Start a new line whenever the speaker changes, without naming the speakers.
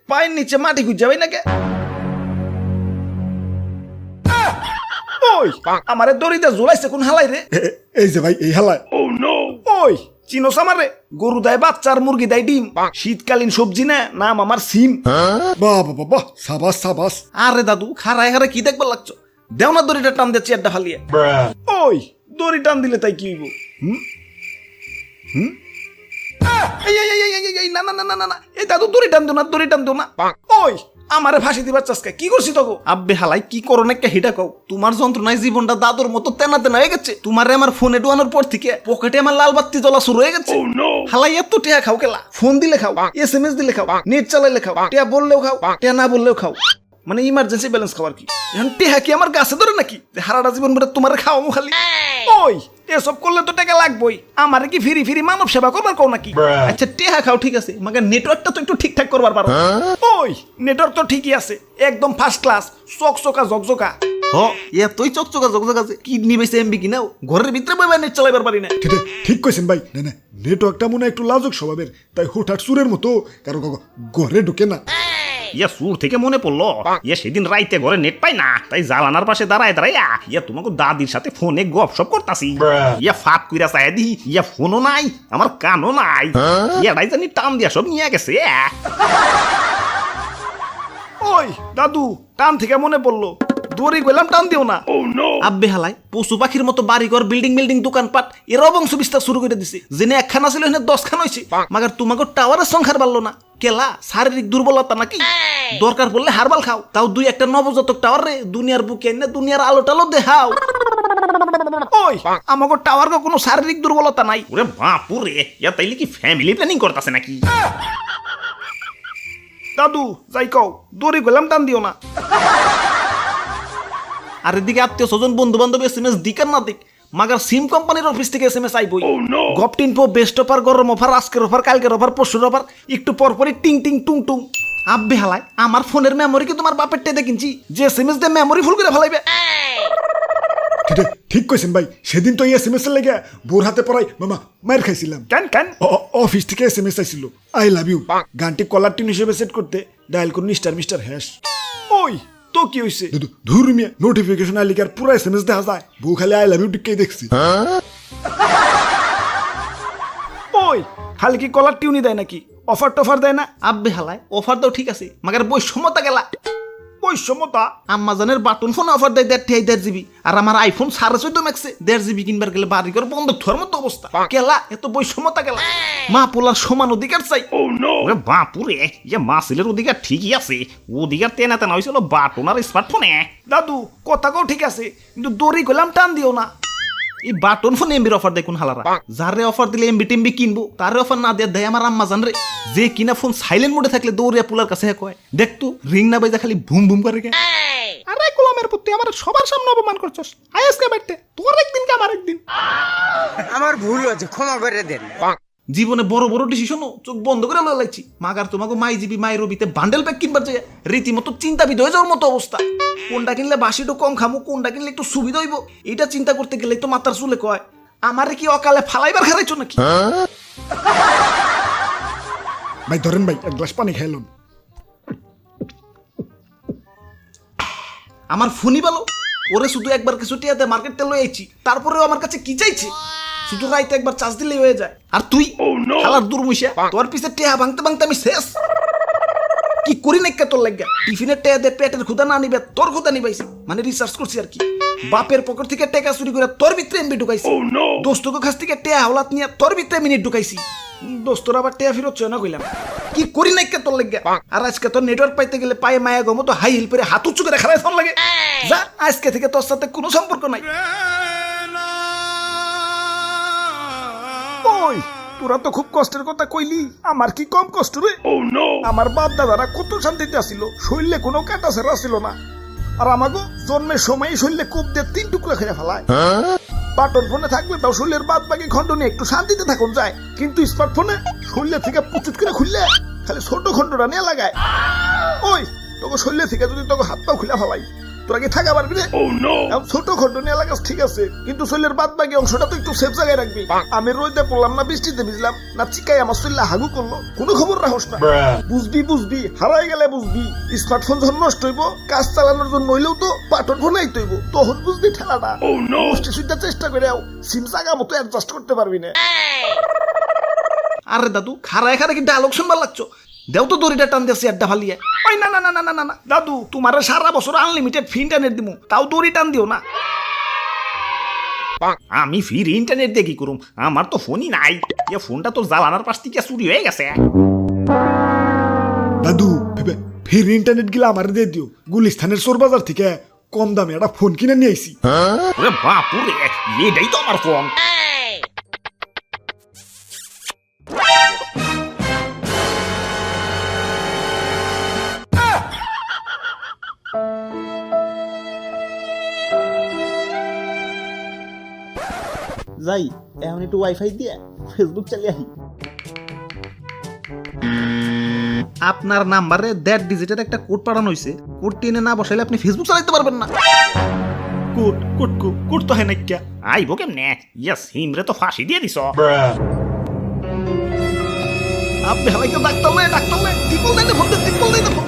পায়ের নিচে মাটি খুঁজে যাবে নাকি? ওই আমারে দড়িতে ঝুলাইছে কোন হালাই রে?
এই যে ভাই এই হালায়।
ওই চিনোস আমারে? গরু দেয় বাচ্চা আর মুরগি দেয় ডিম। শীতকালীন সবজি না, নাম আমার সিম।
বাহ বাহ বাহ, সাবাস সাবাস।
আরে দাদু খারায় হারে কি দেখবার লাগছো? দেও না দড়িটা টান দিয়ে চেয়ারটা ফালিয়ে। ওই দড়ি টান দিলে তাই কি হইব? না না না না না, এই দাদু দড়ি টান দিও না, দড়ি টান দিও না। ওই আমারে ফাঁসি দিবার চাষকে কি করছি তোকে? আব্বে হালাই কি করো না একটা হিটা কও। তোমার যন্ত্রণায় জীবনটা দাদুর মতো তেনা তেনা হয়ে গেছে। তোমারে আমার ফোনে ডুয়ানোর পর থেকে পকেটে আমার লাল বাতি জ্বলা শুরু হয়ে গেছে। হালাই এত টিয়া খাও কেলা? ফোন দিলে খাও, SMS দিলে খাও, নেট চালাইলে খাও, টিয়া বললেও খাও, টিয়া না বললেও খাও। মানে ইমার্জেন্সি ব্যালেন্স খাওয়ার কি? এখন টিয়া কি আমার গাছে ধরে নাকি হারাটা জীবন ভরে তোমার খাওয়ামো খালি? ওই এসব করলে তো টাকা লাগবেই। আমারে কি ফিরি ফিরি মানব সেবা করবার কও নাকি? আচ্ছা টেহা খাও ঠিক আছে, মাগে নেটওয়ার্কটা তো একটু ঠিকঠাক করবার পারো। ওই নেটওয়ার্ক তো ঠিকই আছে, একদম ফার্স্ট ক্লাস, চকচকা জকজকা। হ এতই চকচকা জকজকা আছে, কিডনি বেশি এমবি কিনাও ঘরের ভিতরে বইবা নেট চালাইবার পারি না।
ঠিক কইছেন ভাই। না না, নেটওয়ার্কটা মনে হয় একটু লাজুক স্বভাবের, তাই হুটহাট সুরের মতো কারো ঘরে ঢুকে না।
ইয়া সুর থেকে মনে পড়লো, ইয়া সেদিন রাইতে ঘরে নেট পাই না, তাই জালানার পাশে দাঁড়ায় ইয়া তোমাকে দাদির সাথে ফোনে গপসপ করতাছি। ইয়া ফাঁক কইরা চাই দি, ইয়া ফোনও নাই, আমার কানও নাই। ইয়া রাইজানি টান দিয়া সব নিয়ে গেছে। ওই দাদু টান থেকে মনে পড়লো, দড়ি গেলাম টান দিও না। আব্বে হালাই পশু পাখির মতো বাড়িঘর বিল্ডিং বিল্ডিং দোকানপাট এরাও বংশ বিস্তার শুরু করে দিছে। জেনে একখানা ছিল এখানে 10 খান হয়েছে। মাগার তোমাকে টাওয়ারের সংখ্যার বাড়লো না কেলা? শারীরিক দুর্বলতা নাকি? দরকার পড়লে হারবাল খাও, তাও 2-1টা নবজাতক টাওয়ার রে দুনিয়ার বুকে এনে দুনিয়ার আলো টালো দেখাও। ওই আমাকে টাওয়ার কোনো শারীরিক দুর্বলতা নাই। ওরে বাপুরে, ইয়া তাইলে কি ফ্যামিলি প্ল্যানিং করতেছে নাকি? দাদু যাই কও, দড়ি গেলাম টান দিও না। আর এদিকে আত্মীয় স্বজন বন্ধু বান্ধব SMS দিক আর না দিক, মাগার সিম কোম্পানির অফিস থেকে SMS আইবই। গপটিনপো বেস্ট অফার, গরম অফার, আজকের অফার, কালকের অফার, পরশুর অফার, একটু পরপরই টিং টিং টুং টুং। আব্বে হালাই আমার ফোনের মেমোরি কি তোমার বাপের টেদে কিনছি যে SMS দিয়ে মেমোরি ফুল করে ফেলাইবে?
ঠিক কইছেন ভাই। সেদিন তো SMS এর লেগে বোর হাতে পড়াই মামা মার খাইছিলাম।
কেন
অফিস থেকে SMS আইছিল, আই লাভ ইউ, গানটি কলার টিউন হিসেবে সেট করতে ডায়াল করুন মিস্টার হ্যাশ। ওই তো কি হইছে? ধুর মিয়া, নোটিফিকেশন আইলে কি আর পুরো SMS দেখা যায়? বউ খালি আই লাভ ইউ টিকেই দেখছি।
ওই খালি কি কলার টিউনই দেয় নাকি? অফার টফার দেয় না? আব্বে হালায় অফার দাও ঠিক আছে, মাগার বৈষম্যতা গেলা। বৈষম্যতা? আম্মাজানের বাটন ফোন অফার দেয় 1.5 GB, আর আমার আইফোন 14.5 ম্যাক্সে 1.5 GB কিনবার গেলে বাড়ি ঘর বন্ধ থর মতো অবস্থা। কেলা এত বৈষম্যতা গেলা? মা পোলার সমান অধিকার চাই। ওরে বাপুরে, ইয়া মা ছেলের অধিকার ঠিকই আছে, অধিকার তেনা তেনা হয়েছিল বাটন আর স্মার্টফোনে। দাদু কথা কও ঠিক আছে, কিন্তু দড়ি গেলাম টান দিও না। এই বাটন ফোন এমবির অফার দেয় কোন হালারা? যারে অফার দিলে এমবি টেমবি কিনবো, তারে অফার না দেয় দেয় আমার আম্মা জান রে। যে কিনা ফোন সাইলেন্ট মোডে থাকলে দৌড়িয়া পুলার কাছে কয়, দেখ তো রিং না বাজা খালি ভুম ভুম করে গে। আরে গোলামের পুত্তি, আমার সবার সামনে অপমান করছস। আজকে বাইতে তোর একদিন কে আমার একদিন।
আমার ভুল হয়েছে, ক্ষমা করে দেন।
জীবনে বড় বড় ডিসিশনও চোখ বন্ধ করে লাইছি। মাগার তোমাকে মাই জিবি মাই রবিতে বান্ডেল প্যাক কিনবার যায় রীতিমতো চিন্তাবিদ হয়ে যাওয়ার মতো অবস্থা। কোনটা কিনলে বাসিটা কম খামু, কোনটা কিনলে একটু সুবিধা হইব, এটা চিন্তা করতে গেলে তো মাথার চুলে কয় আমারে কি অকালে ফালাইবার খারাইছো নাকি?
ভাই ধরেন ভাই, এক গ্লাস পানি খাইলাম।
আমার ফোনই ভালো, ওরে শুধু একবার কিছু টিয়াতে মার্কেটে লই আইছি, তারপরেও আমার কাছে কি চাইছে? শুধু রাইতে একবার চার্জ দিলেই হয়ে যায়। আর তুই শালার দুর্মুষা, তোর পিছে টেহা ভাঙতে ভাঙতে আমি শেষ। কি করি নাকি তোর লাগা? টিফিনের টেহা দে পেটের ক্ষুধা না নিবে, তোর ক্ষুধা নিবাইছি, মানে রিসার্চ করছি আর কি। বাপের পকেট থেকে টাকা চুরি করে তোর ভিতরে এমবি ঢুকাইছি, দোস্তকে কাছ থেকে টেহা হাওলাত নিয়ে তোর ভিতরে মিনিট ঢুকাইছি, দোস্তর আবার টেহা ফিরত চায় না কইলাম। কি করি নাকি তোর লাগা? আর আজকে তোর নেটওয়ার্ক পাইতে গেলে পায়ে মায়া গমো তো হাই হিল পরে হাত উঁচু করে খারাই ফোন লাগে। যা, আজকে থেকে তোর সাথে কোনো সম্পর্ক নাই। ওই তোরা তো খুব কষ্টের কথা কইলি, আমার কি কম কষ্ট রে? আমার বাপ দাদারা কত শান্তিতে আসিল, শরীরে কোনো কাটা ছেড়া ছিল না। আর আমাকে জন্মের সময় শরীরে কোপ দিয়ে 3 টুকরা খেয়ে ফেলায়। বাটন ফোনে থাকলে তাও শরীরের বাদ বাকি খন্ড নিয়ে একটু শান্তিতে থাকুন যায়, কিন্তু স্মার্টফোনে শরীরে থেকে পুচুট করে খুললে খালি ছোট খন্ডটা নিয়ে লাগায়। ওই তোকে শরীরে থেকে যদি তোকে হাত পাও খুলে ফেলাই, তোরা কি থাকা পারবি রে? এখন ছোট খন্ডনী এলাকা ঠিক আছে, কিন্তু শরীরের বাদ বাকি অংশটা তো একটু সেফ জায়গায় রাখবি। আমি রোদে পড়লাম না, বৃষ্টিতে ভিজলাম না, চিকাই আমার শরীরে হাগু করলো, কোনো খবর রাখোস না। বুঝবি হারাই গেলে বুঝবি। স্মার্টফোন যখন নষ্ট হইব, কাজ চালানোর জন্য হইলেও তো বাটন ফোন আইতে হইব, তখন বুঝবি ঠেলাটা। মুষ্টি সুইটা চেষ্টা করে সিম জায়গা মতো অ্যাডজাস্ট করতে পারবি না। আরে দাদু, খারায় কি ডায়লগ শুনবার লাগছো? দেও তো দড়িটা টান দিয়েছি আড্ডা ফালিয়ে। ওই না না না না না না দাদু, তোমার সারা বছর আনলিমিটেড ফ্রি ইন্টারনেট দিমু, তাও দড়ি টান দিও না। আমি ফ্রি ইন্টারনেট দিয়ে কি করুম? আমার তো ফোনই নাই। এ ফোনটা তো জ্বালানার পাশ থেকে চুরি হয়ে গেছে।
দাদু ফের ইন্টারনেট গিলা আমার দিয়ে দিও। গুলিস্তানের চোর বাজার থেকে কম দামে একটা ফোন কিনে নিয়ে আইছি।
ওরে বাপুরে, এটাই তো আমার ফোন। যাই এখন একটু ওয়াইফাই দিয়ে ফেসবুক চালিয়ে আহি। আপনার নাম্বারে 1.5 ডিজিটের একটা কোড পাঠানো হয়েছে। কোডটি এনে না বসাইলে আপনি ফেসবুক চালাতে পারবেন না। কোড তো হয় না কিয়া আইব কেমনে? ইয়েস, হিমরে তো ফাঁসি দিয়ে দিছ। আপনি হালাইকে ডাক্তার টিপল দেন ফোন।